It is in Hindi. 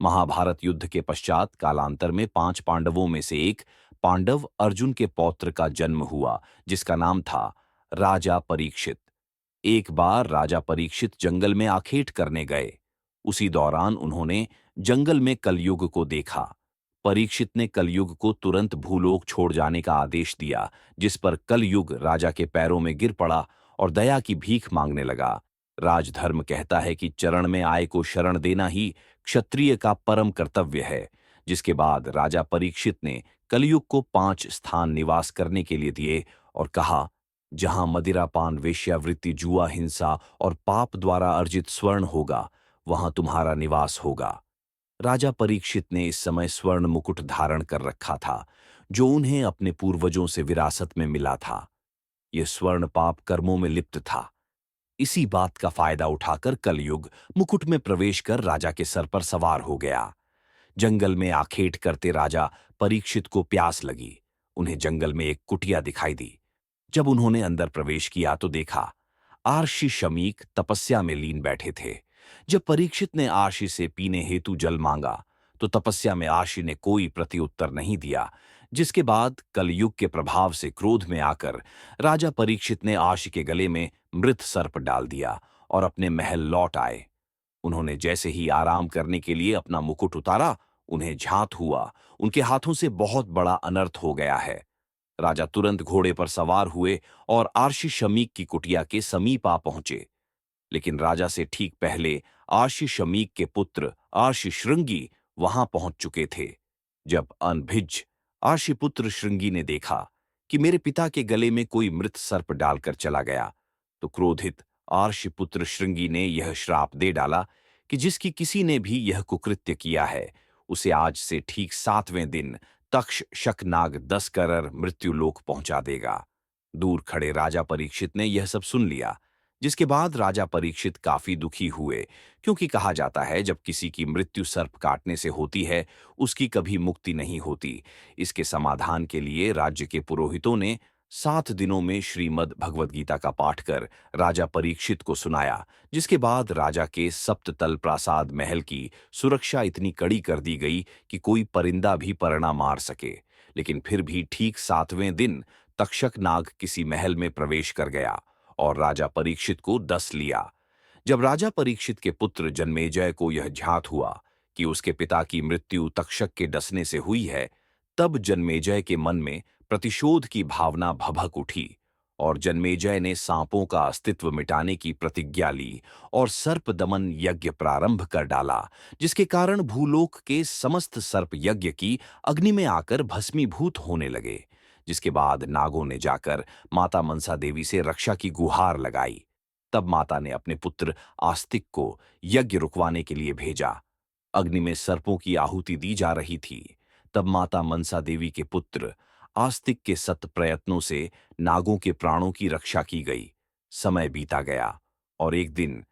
महाभारत युद्ध के पश्चात कालांतर में 5 पांडवों में से एक पांडव अर्जुन के पौत्र का जन्म हुआ, जिसका नाम था राजा परीक्षित। एक बार राजा परीक्षित जंगल में आखेट करने गए। उसी दौरान उन्होंने जंगल में कलयुग को देखा। परीक्षित ने कलयुग को तुरंत भूलोक छोड़ जाने का आदेश दिया, जिस पर कलयुग राजा के पैरों में गिर पड़ा और दया की भीख मांगने लगा। राजधर्म कहता है कि चरण में आए को शरण देना ही क्षत्रिय का परम कर्तव्य है। जिसके बाद राजा परीक्षित ने कलयुग को 5 स्थान निवास करने के लिए दिए और कहा, जहां मदिरापान, वेश्यावृत्ति, जुआ, हिंसा और पाप द्वारा अर्जित स्वर्ण होगा, वहां तुम्हारा निवास होगा। राजा परीक्षित ने इस समय स्वर्ण मुकुट धारण कर रखा था, जो उन्हें अपने पूर्वजों से विरासत में मिला था। यह स्वर्ण पाप कर्मों में लिप्त था। इसी बात का फायदा उठाकर कलयुग मुकुट में प्रवेश कर राजा के सर पर सवार हो गया। जंगल में आखेट करते राजा परीक्षित को प्यास लगी। उन्हें जंगल में एक कुटिया दिखाई दी। जब उन्होंने अंदर प्रवेश किया तो देखा, आर्षि शमीक तपस्या में लीन बैठे थे। जब परीक्षित ने आर्षि से पीने हेतु जल मांगा तो तपस्या में आर्षि ने कोई प्रत्युत्तर नहीं दिया। जिसके बाद कलयुग के प्रभाव से क्रोध में आकर राजा परीक्षित ने आर्षि के गले में मृत सर्प डाल दिया और अपने महल लौट आए। उन्होंने जैसे ही आराम करने के लिए अपना मुकुट उतारा, उन्हें झांत हुआ उनके हाथों से बहुत बड़ा अनर्थ हो गया है। राजा तुरंत घोड़े पर सवार हुए और आर्षि शमीक की कुटिया के समीप आ पहुंचे। लेकिन राजा से ठीक पहले आर्षि शमीक के पुत्र आर्षि श्रृंगी वहां पहुंच चुके थे। जब अनभिज्ज आर्षिपुत्र श्रृंगी ने देखा कि मेरे पिता के गले में कोई मृत सर्प डालकर चला गया, तो क्रोधित आर्षिपुत्र श्रृंगी ने यह श्राप दे डाला कि जिसकी किसी ने भी यह कुकृत्य किया है, उसे आज से ठीक 7वें दिन तक्ष शकनाग 10 करर मृत्युलोक पहुंचा देगा। दूर खड़े राजा परीक्षित ने यह सब सुन लिया। जिसके बाद राजा परीक्षित काफी दुखी हुए, क्योंकि कहा जाता है जब किसी की मृत्यु सर्प काटने से होती है, उसकी कभी मुक्ति नहीं होती। इसके समाधान के लिए राज्य के पुरोहितों ने 7 दिनों में श्रीमद् भगवद गीता का पाठ कर राजा परीक्षित को सुनाया। जिसके बाद राजा के सप्ततल प्रासाद महल की सुरक्षा इतनी कड़ी कर दी गई कि कोई परिंदा भी पर ना मार सके। लेकिन फिर भी ठीक 7वें दिन तक्षक नाग किसी महल में प्रवेश कर गया और राजा परीक्षित को डस लिया। जब राजा परीक्षित के पुत्र जन्मेजय को यह ज्ञात हुआ कि उसके पिता की मृत्यु तक्षक के डसने से हुई है, तब जन्मेजय के मन में प्रतिशोध की भावना भभक उठी और जन्मेजय ने सांपों का अस्तित्व मिटाने की प्रतिज्ञा ली और सर्प दमन यज्ञ प्रारंभ कर डाला, जिसके कारण भूलोक के समस्त सर्प यज्ञ की अग्नि में आकर भस्मीभूत होने लगे। जिसके बाद नागों ने जाकर माता मनसा देवी से रक्षा की गुहार लगाई। तब माता ने अपने पुत्र आस्तिक को यज्ञ रुकवाने के लिए भेजा। अग्नि में सर्पों की आहुति दी जा रही थी। तब माता मनसा देवी के पुत्र आस्तिक के सत प्रयत्नों से नागों के प्राणों की रक्षा की गई। समय बीता गया और एक दिन